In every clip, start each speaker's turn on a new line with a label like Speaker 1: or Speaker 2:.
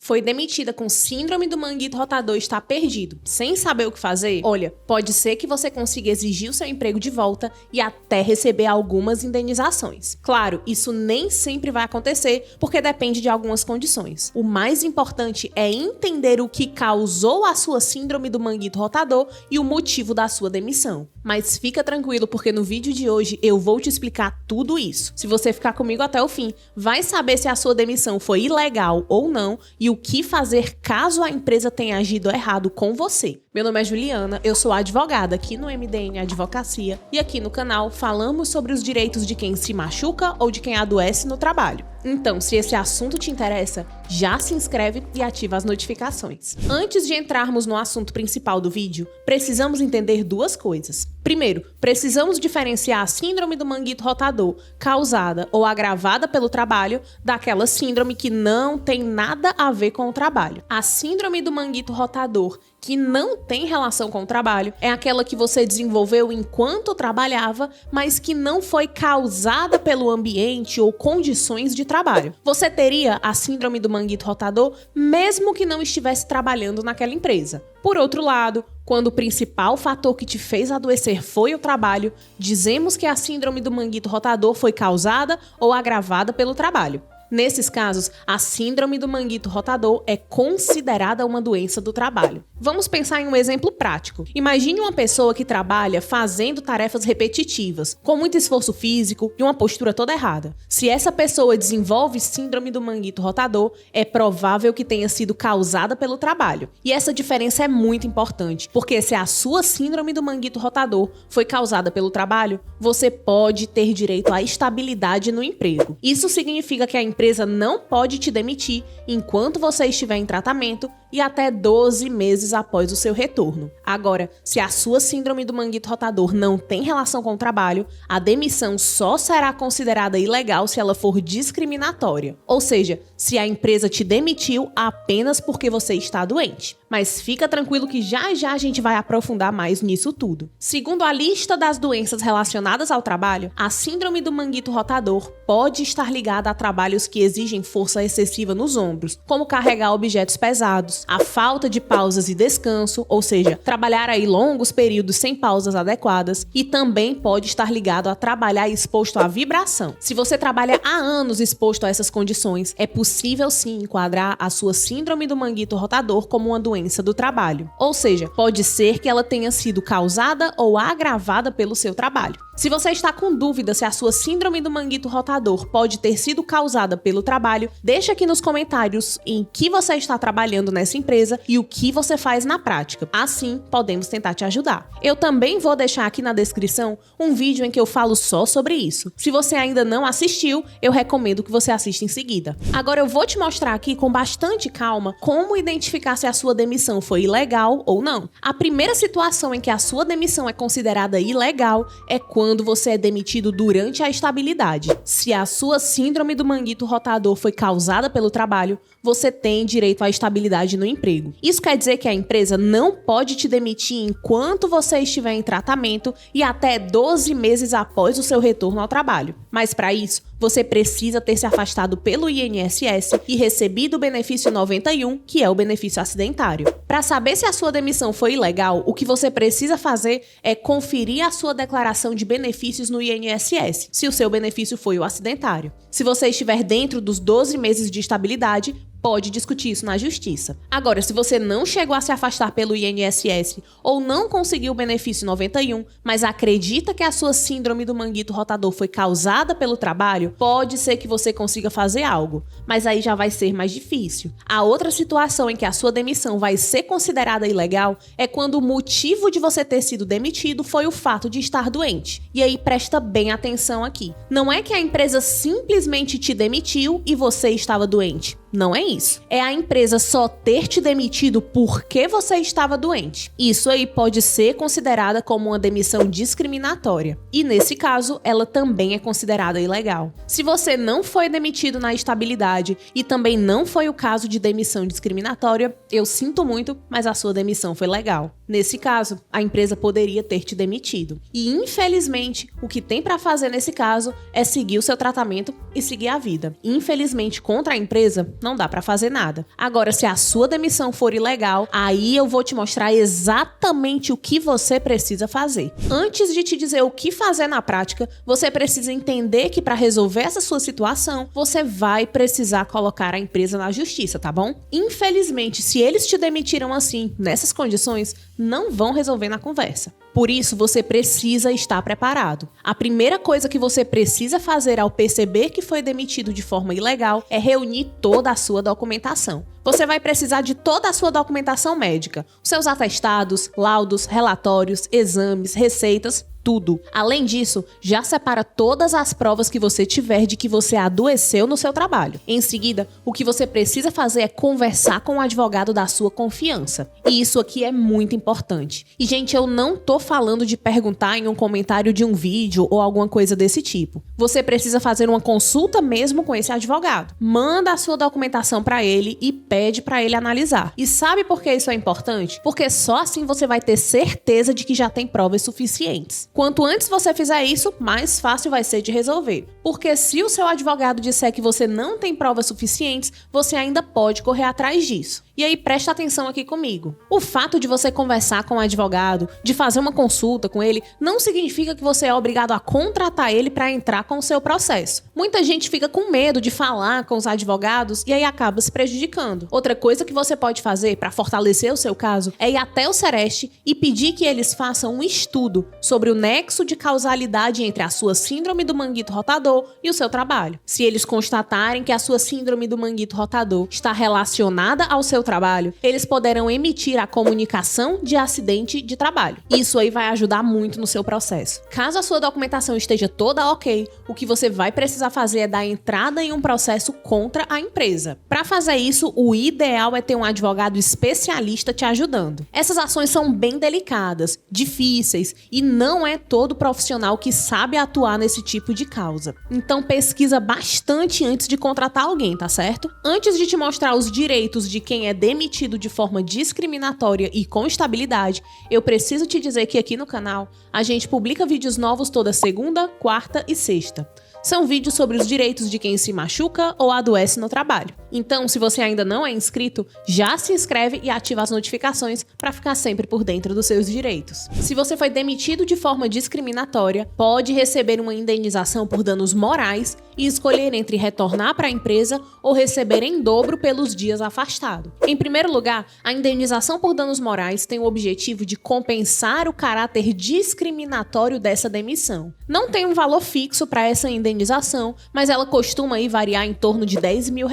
Speaker 1: Foi demitida com síndrome do manguito rotador e está perdido, sem saber o que fazer? Olha, pode ser que você consiga exigir o seu emprego de volta e até receber algumas indenizações. Claro, isso nem sempre vai acontecer, porque depende de algumas condições. O mais importante é entender o que causou a sua síndrome do manguito rotador e o motivo da sua demissão. Mas fica tranquilo, porque no vídeo de hoje eu vou te explicar tudo isso. Se você ficar comigo até o fim, vai saber se a sua demissão foi ilegal ou não e o que fazer caso a empresa tenha agido errado com você. Meu nome é Juliana, eu sou advogada aqui no MDN Advocacia e aqui no canal falamos sobre os direitos de quem se machuca ou de quem adoece no trabalho. Então, se esse assunto te interessa, já se inscreve e ativa as notificações. Antes de entrarmos no assunto principal do vídeo, precisamos entender duas coisas. Primeiro, precisamos diferenciar a síndrome do manguito rotador causada ou agravada pelo trabalho daquela síndrome que não tem nada a ver com o trabalho. A síndrome do manguito rotador que não tem relação com o trabalho é aquela que você desenvolveu enquanto trabalhava, mas que não foi causada pelo ambiente ou condições de trabalho. Você teria a síndrome do manguito rotador mesmo que não estivesse trabalhando naquela empresa. Por outro lado, quando o principal fator que te fez adoecer foi o trabalho, dizemos que a síndrome do manguito rotador foi causada ou agravada pelo trabalho. Nesses casos, a síndrome do manguito rotador é considerada uma doença do trabalho. Vamos pensar em um exemplo prático. Imagine uma pessoa que trabalha fazendo tarefas repetitivas, com muito esforço físico e uma postura toda errada. Se essa pessoa desenvolve síndrome do manguito rotador, é provável que tenha sido causada pelo trabalho. E essa diferença é muito importante, porque se a sua síndrome do manguito rotador foi causada pelo trabalho, você pode ter direito à estabilidade no emprego. Isso significa que a empresa não pode te demitir enquanto você estiver em tratamento e até 12 meses após o seu retorno. Agora, se a sua síndrome do manguito rotador não tem relação com o trabalho, a demissão só será considerada ilegal se ela for discriminatória. Ou seja, se a empresa te demitiu apenas porque você está doente. Mas fica tranquilo que já a gente vai aprofundar mais nisso tudo. Segundo a lista das doenças relacionadas ao trabalho, a síndrome do manguito rotador pode estar ligada a trabalhos que exigem força excessiva nos ombros, como carregar objetos pesados, a falta de pausas e descanso, ou seja, trabalhar aí longos períodos sem pausas adequadas, e também pode estar ligado a trabalhar exposto à vibração. Se você trabalha há anos exposto a essas condições, é possível sim enquadrar a sua síndrome do manguito rotador como uma doença do trabalho. Ou seja, pode ser que ela tenha sido causada ou agravada pelo seu trabalho. Se você está com dúvida se a sua síndrome do manguito rotador pode ter sido causada pelo trabalho, deixa aqui nos comentários em que você está trabalhando nessa empresa e o que você faz na prática. Assim, podemos tentar te ajudar. Eu também vou deixar aqui na descrição um vídeo em que eu falo só sobre isso. Se você ainda não assistiu, eu recomendo que você assista em seguida. Agora eu vou te mostrar aqui com bastante calma como identificar se a sua demissão foi ilegal ou não. A primeira situação em que a sua demissão é considerada ilegal é quando você é demitido durante a estabilidade. Se a sua síndrome do manguito rotador foi causada pelo trabalho, você tem direito à estabilidade no emprego. Isso quer dizer que a empresa não pode te demitir enquanto você estiver em tratamento e até 12 meses após o seu retorno ao trabalho. Mas para isso, você precisa ter se afastado pelo INSS e recebido o benefício 91, que é o benefício acidentário. Para saber se a sua demissão foi ilegal, o que você precisa fazer é conferir a sua declaração de benefícios no INSS, se o seu benefício foi o acidentário. Se você estiver dentro dos 12 meses de estabilidade, pode discutir isso na justiça. Agora, se você não chegou a se afastar pelo INSS ou não conseguiu o benefício 91, mas acredita que a sua síndrome do manguito rotador foi causada pelo trabalho, pode ser que você consiga fazer algo, mas aí já vai ser mais difícil. A outra situação em que a sua demissão vai ser considerada ilegal é quando o motivo de você ter sido demitido foi o fato de estar doente. E aí presta bem atenção aqui. Não é que a empresa simplesmente te demitiu e você estava doente. Não é isso. É a empresa só ter te demitido porque você estava doente. Isso aí pode ser considerada como uma demissão discriminatória. E nesse caso, ela também é considerada ilegal. Se você não foi demitido na estabilidade e também não foi o caso de demissão discriminatória, eu sinto muito, mas a sua demissão foi legal. Nesse caso, a empresa poderia ter te demitido. E infelizmente, o que tem para fazer nesse caso é seguir o seu tratamento e seguir a vida. Infelizmente, contra a empresa, não dá para fazer nada. Agora, se a sua demissão for ilegal, aí eu vou te mostrar exatamente o que você precisa fazer. Antes de te dizer o que fazer na prática, você precisa entender que para resolver essa sua situação, você vai precisar colocar a empresa na justiça, tá bom? Infelizmente, se eles te demitiram assim, nessas condições, não vão resolver na conversa. Por isso, você precisa estar preparado. A primeira coisa que você precisa fazer ao perceber que foi demitido de forma ilegal é reunir toda a sua documentação. Você vai precisar de toda a sua documentação médica, os seus atestados, laudos, relatórios, exames, receitas, tudo. Além disso, já separa todas as provas que você tiver de que você adoeceu no seu trabalho. Em seguida, o que você precisa fazer é conversar com o advogado da sua confiança. E isso aqui é muito importante. E, gente, eu não tô falando de perguntar em um comentário de um vídeo ou alguma coisa desse tipo. Você precisa fazer uma consulta mesmo com esse advogado. Manda a sua documentação para ele e pede para ele analisar. E sabe por que isso é importante? Porque só assim você vai ter certeza de que já tem provas suficientes. Quanto antes você fizer isso, mais fácil vai ser de resolver. Porque se o seu advogado disser que você não tem provas suficientes, você ainda pode correr atrás disso. E aí presta atenção aqui comigo. O fato de você conversar com o advogado, de fazer uma consulta com ele, não significa que você é obrigado a contratar ele para entrar com o seu processo. Muita gente fica com medo de falar com os advogados e aí acaba se prejudicando. Outra coisa que você pode fazer para fortalecer o seu caso é ir até o Sereste e pedir que eles façam um estudo sobre o nexo de causalidade entre a sua síndrome do manguito rotador e o seu trabalho. Se eles constatarem que a sua síndrome do manguito rotador está relacionada ao seu trabalho, eles poderão emitir a comunicação de acidente de trabalho. Isso aí vai ajudar muito no seu processo. Caso a sua documentação esteja toda ok, o que você vai precisar fazer é dar entrada em um processo contra a empresa. Para fazer isso, o ideal é ter um advogado especialista te ajudando. Essas ações são bem delicadas, difíceis e não é todo profissional que sabe atuar nesse tipo de causa. Então pesquisa bastante antes de contratar alguém, tá certo? Antes de te mostrar os direitos de quem é demitido de forma discriminatória e com estabilidade, eu preciso te dizer que aqui no canal a gente publica vídeos novos toda segunda, quarta e sexta. São vídeos sobre os direitos de quem se machuca ou adoece no trabalho. Então, se você ainda não é inscrito, já se inscreve e ativa as notificações para ficar sempre por dentro dos seus direitos. Se você foi demitido de forma discriminatória, pode receber uma indenização por danos morais e escolher entre retornar para a empresa ou receber em dobro pelos dias afastado. Em primeiro lugar, a indenização por danos morais tem o objetivo de compensar o caráter discriminatório dessa demissão. Não tem um valor fixo para essa indenização, mas ela costuma variar em torno de R$10 mil.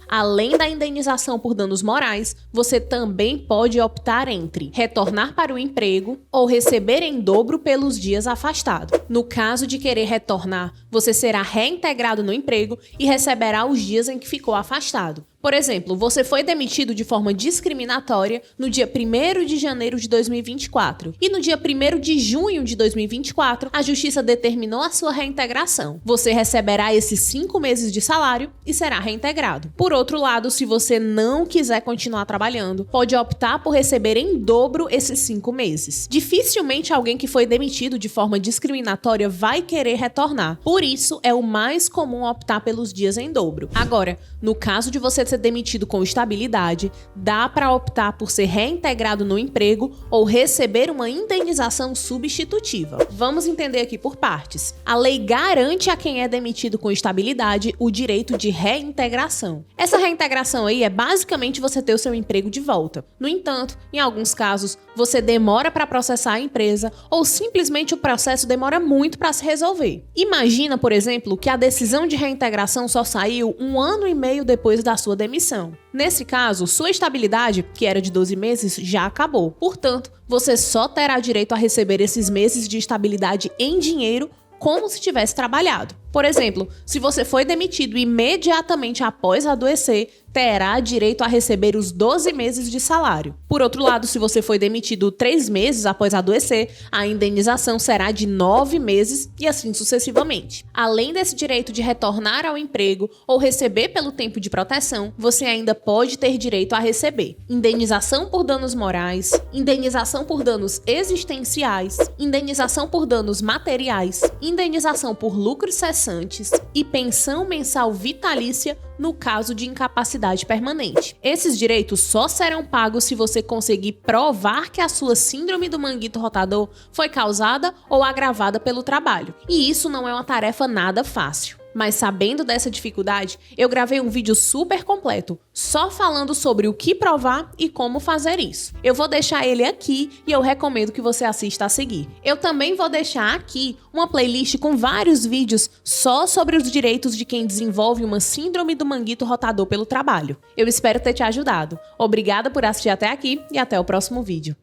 Speaker 1: Além da indenização por danos morais, você também pode optar entre retornar para o emprego ou receber em dobro pelos dias afastado. No caso de querer retornar, você será reintegrado no emprego e receberá os dias em que ficou afastado. Por exemplo, você foi demitido de forma discriminatória no dia 1º de janeiro de 2024 e no dia 1º de junho de 2024, a Justiça determinou a sua reintegração. Você receberá esses 5 meses de salário e será reintegrado. Por outro lado, se você não quiser continuar trabalhando, pode optar por receber em dobro esses 5 meses. Dificilmente alguém que foi demitido de forma discriminatória vai querer retornar. Por isso, é o mais comum optar pelos dias em dobro. Agora, no caso de você ser demitido com estabilidade, dá para optar por ser reintegrado no emprego ou receber uma indenização substitutiva. Vamos entender aqui por partes. A lei garante a quem é demitido com estabilidade o direito de reintegração. Essa reintegração aí é basicamente você ter o seu emprego de volta. No entanto, em alguns casos, você demora para processar a empresa ou simplesmente o processo demora muito para se resolver. Imagina, por exemplo, que a decisão de reintegração só saiu 1 ano e meio depois da sua demissão. Nesse caso, sua estabilidade, que era de 12 meses, já acabou. Portanto, você só terá direito a receber esses meses de estabilidade em dinheiro como se tivesse trabalhado. Por exemplo, se você foi demitido imediatamente após adoecer, terá direito a receber os 12 meses de salário. Por outro lado, se você foi demitido 3 meses após adoecer, a indenização será de 9 meses e assim sucessivamente. Além desse direito de retornar ao emprego ou receber pelo tempo de proteção, você ainda pode ter direito a receber indenização por danos morais, indenização por danos existenciais, indenização por danos materiais, indenização por lucros cessados ingressantes e pensão mensal vitalícia no caso de incapacidade permanente. Esses direitos só serão pagos se você conseguir provar que a sua síndrome do manguito rotador foi causada ou agravada pelo trabalho. E isso não é uma tarefa nada fácil. Mas sabendo dessa dificuldade, eu gravei um vídeo super completo, só falando sobre o que provar e como fazer isso. Eu vou deixar ele aqui e eu recomendo que você assista a seguir. Eu também vou deixar aqui uma playlist com vários vídeos só sobre os direitos de quem desenvolve uma síndrome do manguito rotador pelo trabalho. Eu espero ter te ajudado. Obrigada por assistir até aqui e até o próximo vídeo.